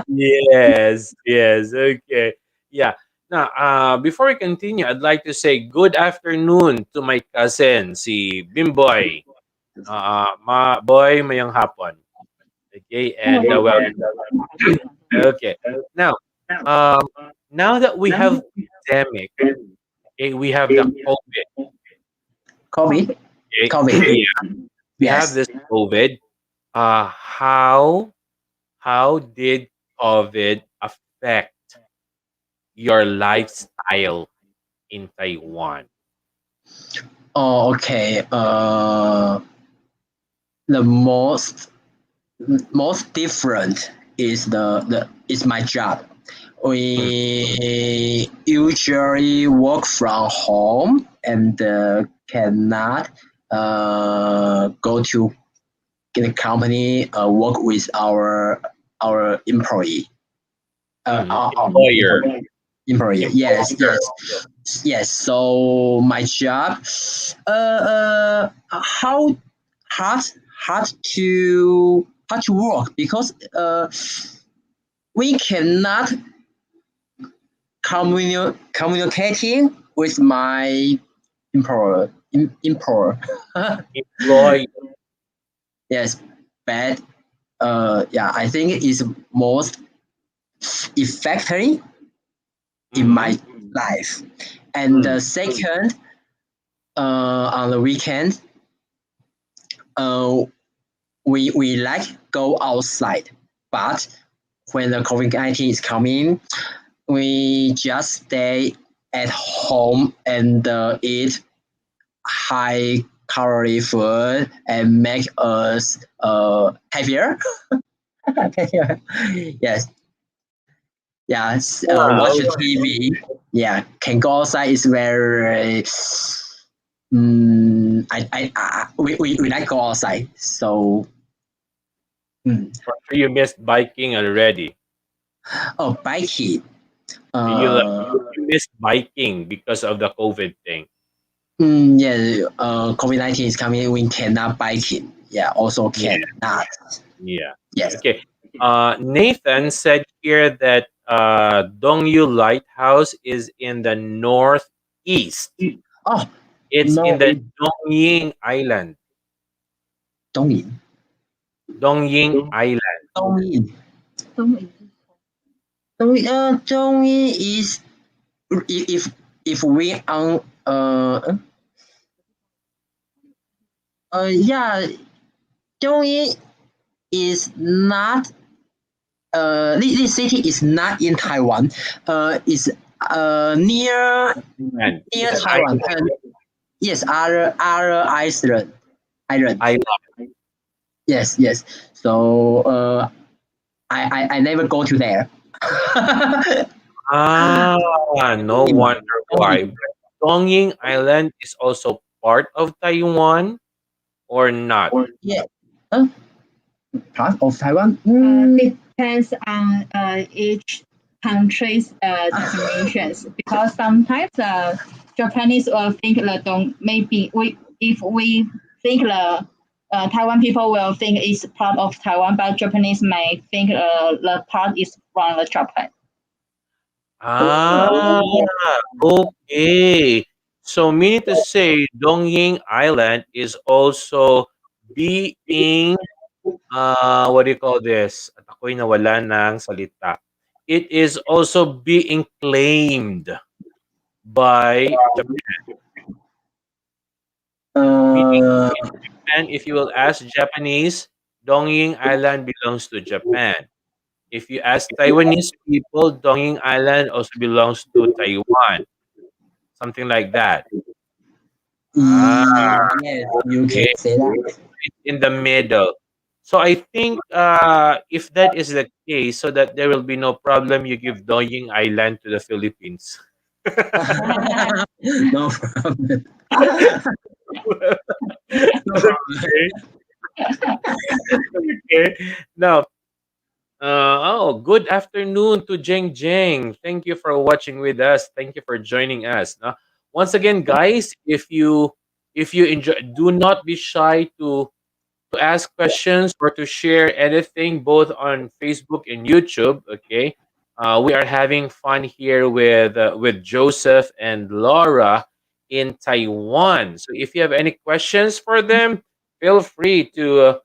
Yes, yes, okay. Yeah. Now, before we continue, I'd like to say good afternoon to my cousin, si Bimboy. Boy, mayang hapon. Okay, and welcome. Okay. Now, um, now that we have pandemic, okay, we have the COVID. COVID. Okay, COVID. yeah, we have Yes. this COVID. How did COVID affect your lifestyle in Taiwan? Oh, okay. The most different is the is my job. Mm, We usually work from home and cannot go to the company work with our employee. employer, Employee. Yes, employer. yes, yes. So my job, how hard hard to work because we cannot communicating with my employer. Employ. Yes, but yeah, I think it is most effectively in Mm-hmm. my life. And Mm, the second, on the weekend, uh, we like go outside, but when the COVID-19 is coming, we just stay at home and eat high calorie food and make us heavier. Yes, yes. wow. Watch the TV. Yeah, can go outside is very. We like go outside. So Mm. For sure you missed biking already. Oh, biking. You like Uh, you missed biking because of the COVID thing. yeah. COVID-19 is coming. We cannot biking. Yeah. Also Yeah, cannot. yeah. Yes. Okay. Nathan said here that Dongyu Lighthouse is in the northeast. Oh It's in no, the it Dongying Island. Dongyin. Dongying Island. Dongyin. 东影 Dongyin is if we on yeah, Dongyin is not this city is not in Taiwan. Is near And near it's an Taiwan. Yes, other island. island. Yes, yes. So I never go to there. No wonder why. Dongying Island is also part of Taiwan or not? Yeah. Huh? Part of Taiwan? depends on each country's definitions because sometimes Japanese will think that don't maybe we if we think the Taiwan people will think it's part of Taiwan, but Japanese may think the part is from the Japan. Ah, okay. So meaning to say, Dongying Island is also being, what do you call this? At ako'y nawala ng salita. It is also being claimed by Japan. Meaning, Uh, in Japan, if you will ask Japanese, Dongying Island belongs to Japan. If you ask Taiwanese people, Dongying Island also belongs to Taiwan. Something like that. Ah, yes, you can okay. say that. It's in the middle. So I think if that is the case, so that there will be no problem, you give Dongying Island to the Philippines. No problem. No problem. Okay. Okay. Now, good afternoon to Jeng Jeng. Thank you for watching with us. Thank you for joining us. Once again, guys, if you enjoy, do not be shy to ask questions or to share anything both on Facebook and YouTube. Okay, we are having fun here with Joseph and Laura in Taiwan. So if you have any questions for them, feel free to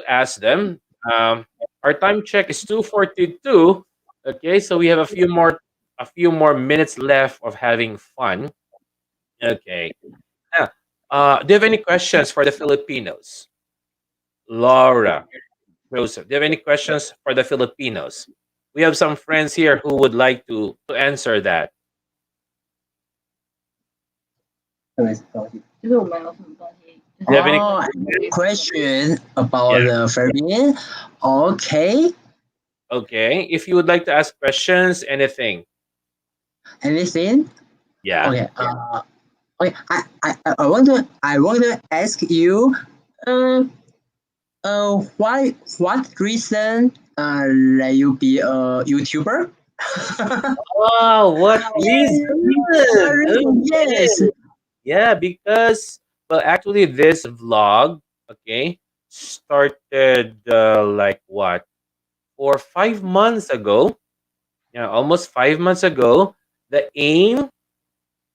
ask them. Our time check is 2:42. Okay, so we have a few more minutes left of having fun. Okay. Now, do you have any questions for the Filipinos? Laura, Joseph, do you have any questions for the Filipinos? We have some friends here who would like to answer that. 就是我们有什么东西，就是 Do you have any Oh, question about Yeah. the Fabian. Okay. Okay. If you would like to ask questions, anything. Anything? Yeah. Okay. Okay. I want to ask you. Uh, what reason let you be a YouTuber? Oh, what reason? Okay. Yes. Yeah, because well, actually, this vlog, okay, started like what 4 5 months ago. Yeah, almost 5 months ago. The aim,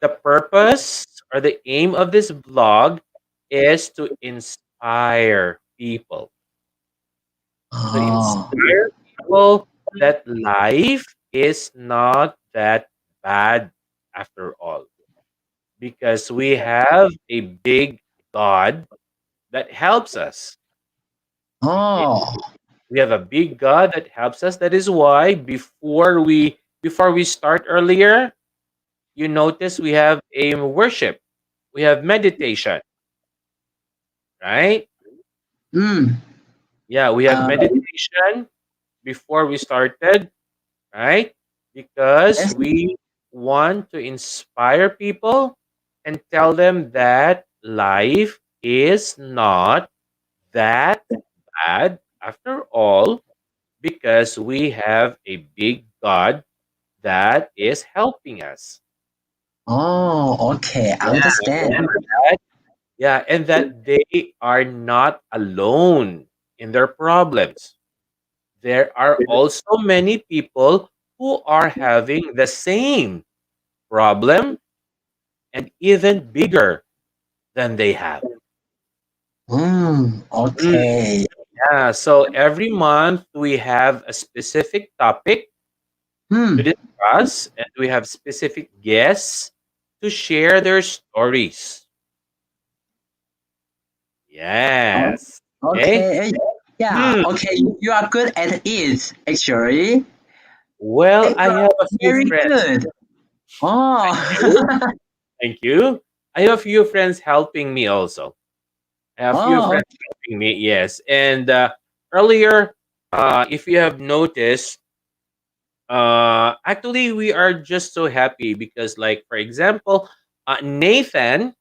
the purpose, or the aim of this vlog is to inspire people. To Oh. inspire people that life is not that bad after all. Because we have a big God that helps us. Okay? Oh. We have a big God that helps us. That is why before we start earlier, you notice we have a worship. We have meditation, right? Mm. Yeah, we have Uh, meditation before we started, right? Because yes. we want to inspire people and tell them that life is not that bad After all, because we have a big God that is helping us. Oh, okay. I Yeah, understand. and that, yeah, and that they are not alone in their problems. There are also many people who are having the same problem and even bigger than they have. Mm, Okay. yeah, so every month we have a specific topic to Hmm. discuss, and we have specific guests to share their stories. o- Yes. Okay. Okay. Yeah. Hmm. Okay. You are good at it, actually. Well, Hey, I you have are a few very friends. good. Oh. Thank you. Thank you. I have a few friends helping me also. I have a few Oh. friends helping me. Yes. And earlier, if you have noticed, actually, we are just so happy because, like, for example, Nathan,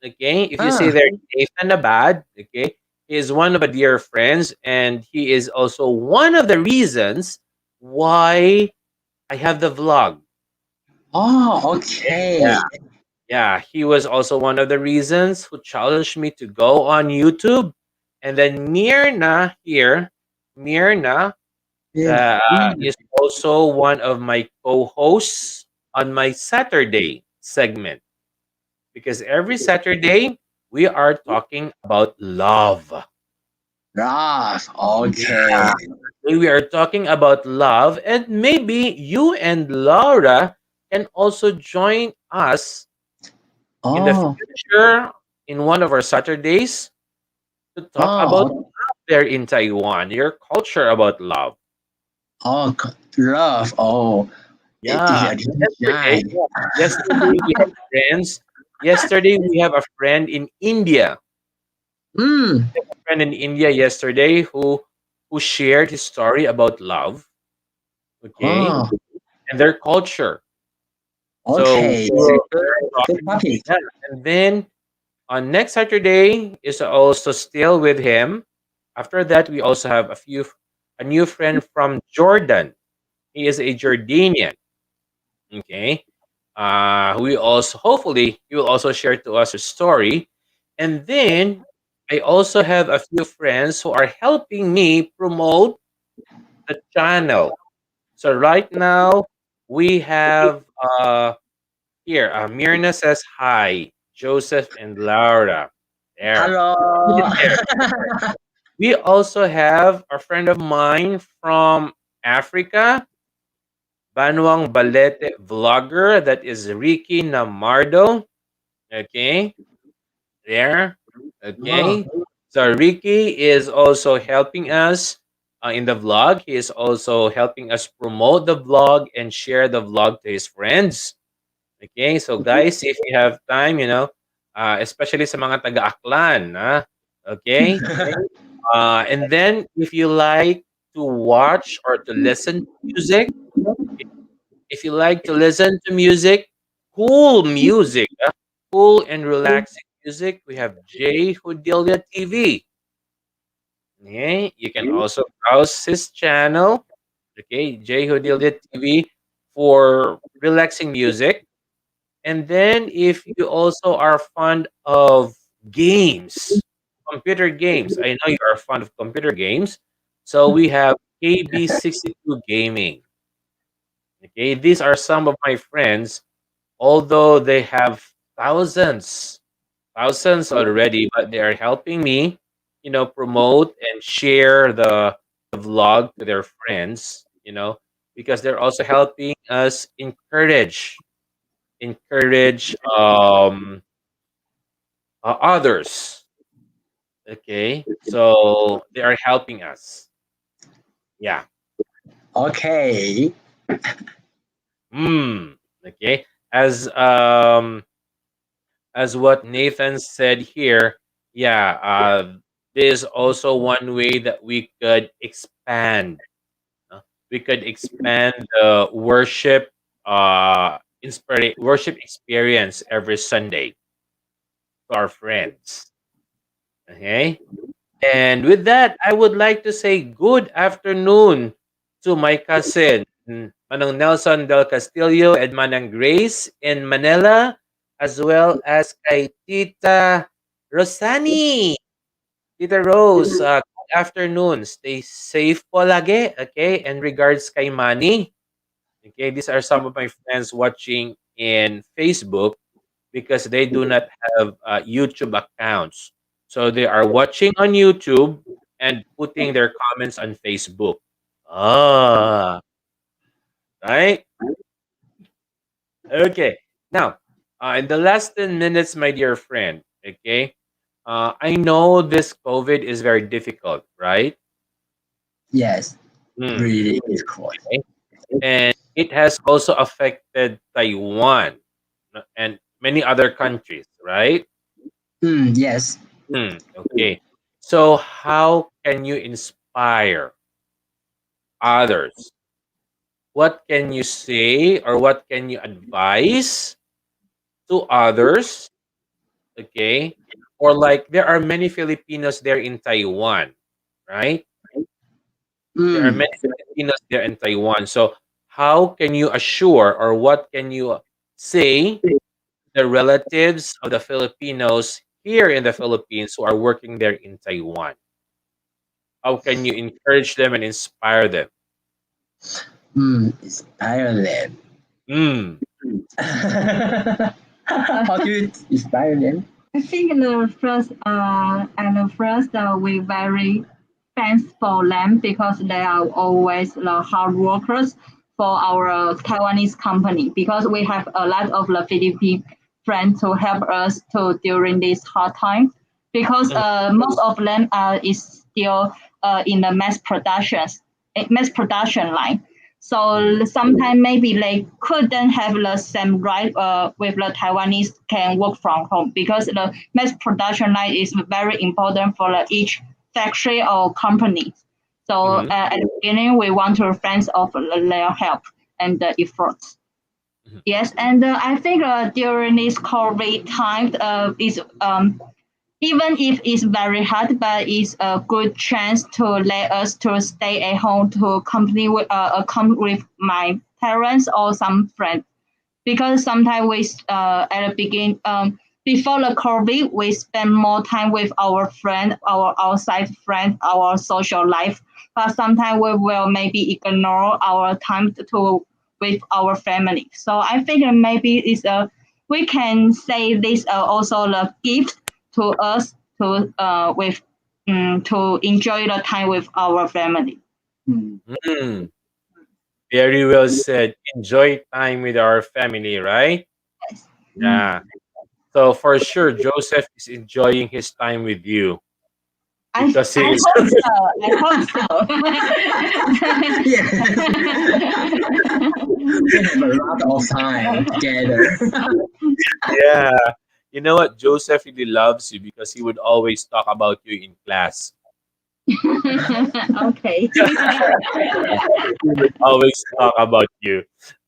okay, if you say Ah. there, Nathan Abad, okay, he is one of our dear friends, and he is also one of the reasons why I have the vlog. Oh. Okay, yeah, Okay. yeah, he was also one of the reasons who challenged me to go on YouTube, and then Mirna here, Mirna, Yeah. that Mm. is also one of my co-hosts on my Saturday segment, because every Saturday we are talking about love. Rough. Yeah, Okay. we are talking about love, and maybe you and Laura can also join us in the Oh. future in one of our Saturdays to talk about Oh. love there in Taiwan, your culture about love. Oh. Rough. Oh. It is Yeah, a yesterday, design. yeah, yesterday we have friends. Yesterday we have a friend in India. Mm. A friend in India yesterday who shared his story about love, okay, Oh. and their culture. So Okay. we're Good talking, topic. yeah, and then on next Saturday is also still with him. After that, we also have a new friend from Jordan. He is a Jordanian. Okay. We also hopefully he will also share to us a story. And then I also have a few friends who are helping me promote the channel. So right now we have here Mirna says hi, Joseph and Laura. There. Put it Hello. there. Put it there. We also have a friend of mine from Africa, Banwang Balete vlogger, that is Ricky Namardo. Okay, there. Oh. Okay. So Ricky is also helping us in the vlog. He is also helping us promote the vlog and share the vlog to his friends. Okay. So guys, if you have time, especially sa mga taga-Aklan, okay? And then if you like to watch or to listen to music, if you like to listen to music, cool and relaxing music, we have Jay Hudilia TV. Okay, you can also browse his channel. Okay, Jay Hudilia TV for relaxing music. And then if you also are fond of games, computer games, I know you are fond of computer games. So we have KB62 Gaming. Okay, these are some of my friends, although they have thousands, thousands already, but they are helping me, promote and share the vlog to their friends, because they're also helping us encourage others. Okay, so they are helping us. Yeah. Okay. Hmm. Okay. As what Nathan said here, yeah, this is also one way that we could expand. We could expand the worship experience every Sunday to our friends. Okay. And with that, I would like to say good afternoon to my cousin, Manang Nelson Del Castillo and Manang Grace in Manila, as well as kay Tita Rosani. Tita Rose, good afternoon. Stay safe po lagi, okay? And regards kay Manny. Okay, these are some of my friends watching in Facebook because they do not have YouTube accounts. So they are watching on YouTube and putting their comments on Facebook. Ah, right? Okay. Now, in the last 10 minutes, my dear friend, okay, I know this COVID is very difficult, right? Yes, Hmm. really is cold. Okay. And it has also affected Taiwan and many other countries, right? Yes. Okay. So, how can you inspire others? What can you say or what can you advise to others? Okay. Or like there are many Filipinos there in Taiwan, right? There are Mm, many Filipinos there in Taiwan. So, how can you assure or what can you say the relatives of the Filipinos here in the Philippines who are working there in Taiwan? How can you encourage them and inspire them? inspire them. Mm, How do you inspire them? I think the first we very thanks for them because they are always the hard workers for our Taiwanese company because we have a lot of the Philippine friends to help us to during this hard time because mm, most of them is still in the mass production line. mm, So sometimes maybe they couldn't have the same right with the Taiwanese can work from home because the mass production line is very important for each factory or company. So mhm, at the beginning, we want to thank of their help and the efforts. mhm, Yes, and I think during this COVID time, is even if it's very hard, but it's a good chance to let us to stay at home to come with my parents or some friends because sometimes we at the beginning before the COVID we spend more time with our friend, our outside friend, our social life. But sometimes we will maybe ignore our time to with our family. So I think maybe it's a we can say this also the gift to us to with to enjoy the time with our family. Mm. mm. Very well said. Enjoy time with our family, right? Yeah. So for sure, Joseph is enjoying his time with you because he I is. hope so. I Yes, we have a lot of time together. Yeah. You know what? Joseph really loves you because he would always talk about you in class. hope so. Okay. He would always talk about you.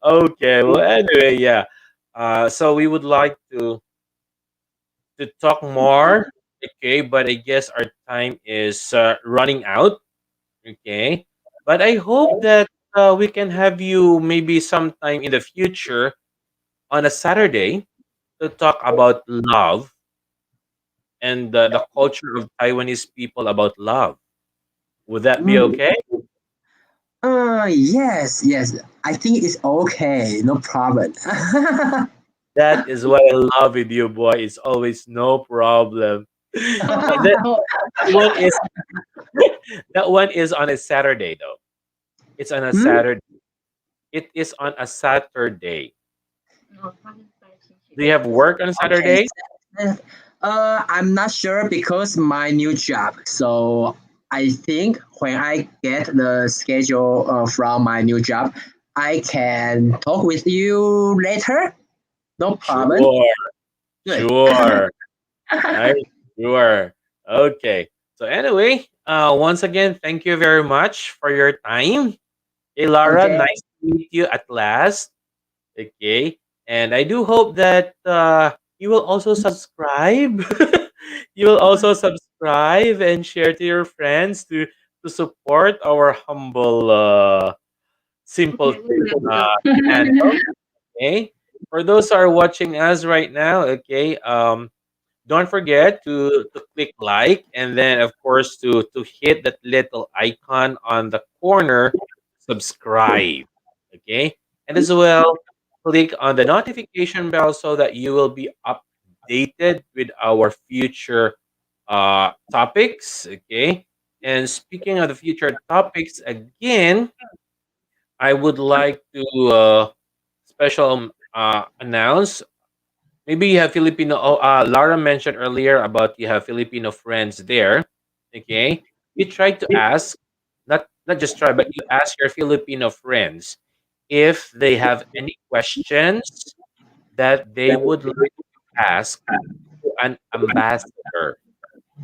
Okay. Well, anyway, yeah. So we would like to talk more. Okay, but I guess our time is running out. Okay, but I hope that we can have you maybe sometime in the future on a Saturday to talk about love and the culture of Taiwanese people about love. Would that be Mm. okay? Yes, yes. I think it's okay. No problem. That is what I love with you, boy. It's always no problem. That one is that one is on a Saturday though. It's on a Hmm? Saturday. It is on a Saturday. Do you have work on Okay. Saturday? I'm not sure because my new job. So I think when I get the schedule from my new job, I can talk with you later. No problem. Sure, Good. sure. Right? Sure. Okay. So anyway, once again, thank you very much for your time. Hey Lara, Okay. nice to meet you at last. Okay. And I do hope that you will also subscribe You will also subscribe and share to your friends to support our humble, simple Okay, we will uh, do. channel. Okay, for those who are watching us right now, okay, don't forget to click like, and then of course to hit that little icon on the corner, subscribe. Okay, and as well click on the notification bell so that you will be updated with our future topics. Okay, and speaking of the future topics, again, I would like to special announce. Maybe you have Filipino. Oh, Lara mentioned earlier about you have Filipino friends there. Okay, you try to ask, not just try, but you ask your Filipino friends if they have any questions that they would like to ask to an ambassador,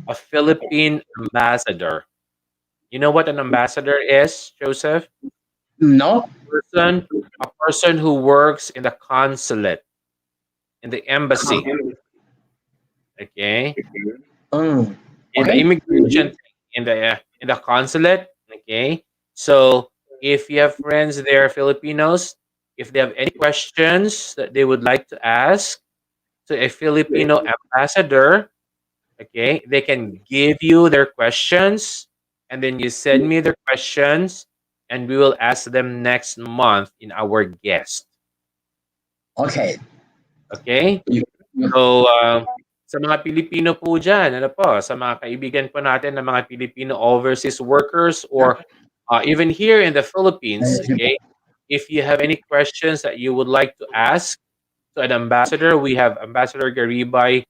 a Philippine ambassador. You know what an ambassador is, Joseph? No. Person, a person who works in the consulate, in the embassy. Okay, Mm. in the Okay. immigration thing, in the consulate. Okay, so if you have friends there, Filipinos, if they have any questions that they would like to ask to a Filipino ambassador, okay, they can give you their questions, and then you send me their questions, and we will ask them next month in our guest. Okay. Okay. You, So, sa mga Pilipino po diyan, ano po, sa mga kaibigan po natin na mga Filipino overseas workers, or even here in the Philippines, okay? If you have any questions that you would like to ask to an ambassador, we have Ambassador Garibay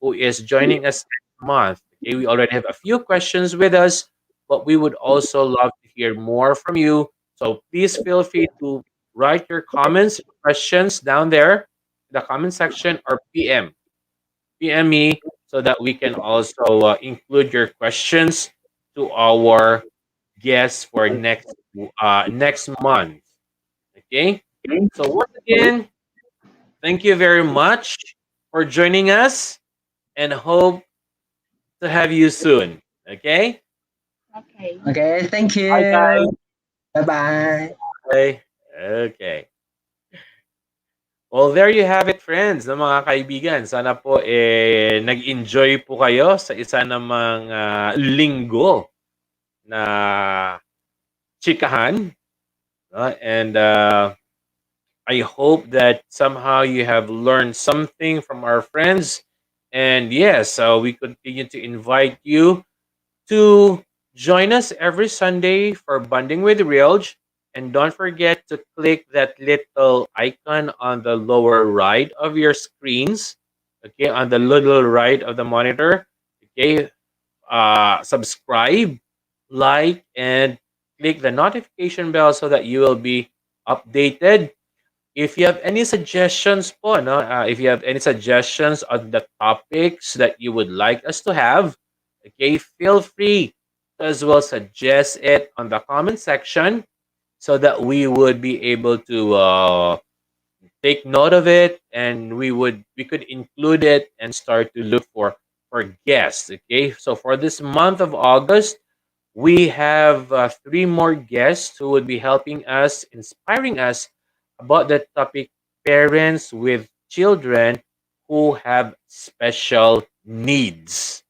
who is joining us next month. Okay, we already have a few questions with us, but we would also love to hear more from you. So please feel free to write your comments, questions down there in the comment section, or PM me so that we can also include your questions to our guests for next month. Okay. So once again, thank you very much for joining us, and hope to have you soon. Okay. Okay. okay. Thank Bye, guys. you. Bye bye. Bye. Okay. Well, there you have it, friends, na mga kaibigan. Sana po nag-enjoy po kayo sa isa namang linggo na chikahan. No? And I hope that somehow you have learned something from our friends. And yes, we continue to invite you to join us every Sunday for Bonding with Reelj. And don't forget to click that little icon on the lower right of your screens. Okay, on the little right of the monitor. Okay, subscribe, like, and click the notification bell so that you will be updated. If you have any suggestions po, no, if you have any suggestions on the topics that you would like us to have, okay, feel free to as well suggest it on the comment section so that we would be able to take note of it, and we could include it and start to look for guests. Okay, so for this month of August, we have three more guests who would be helping us, inspiring us about the topic, parents with children who have special needs.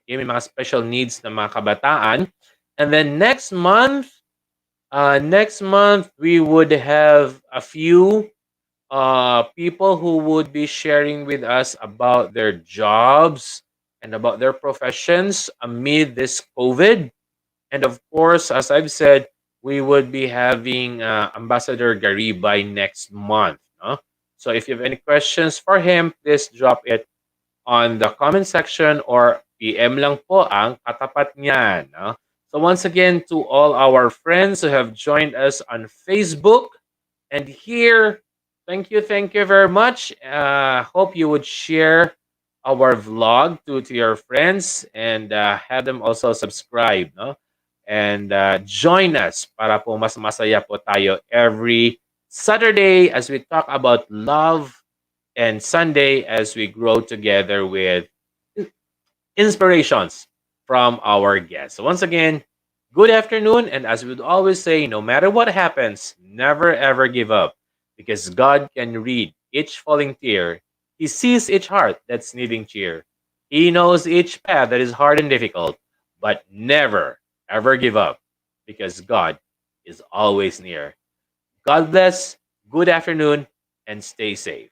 Okay, may mga special needs na mga kabataan. And then next month we would have a few people who would be sharing with us about their jobs and about their professions amid this COVID. And of course, as I've said, we would be having Ambassador Garibay next month. No? So if you have any questions for him, please drop it on the comment section, or PM lang po ang katapat niyan. No? So once again, to all our friends who have joined us on Facebook and here, thank you very much. Hope you would share our vlog to your friends, and have them also subscribe, no? And join us para po mas masaya po tayo every Saturday as we talk about love, and Sunday as we grow together with inspirations from our guests. So once again, good afternoon. And as we would always say, no matter what happens, never ever give up because God can read each falling tear. He sees each heart that's needing cheer. He knows each path that is hard and difficult, but never ever give up because God is always near. God bless, good afternoon, and stay safe.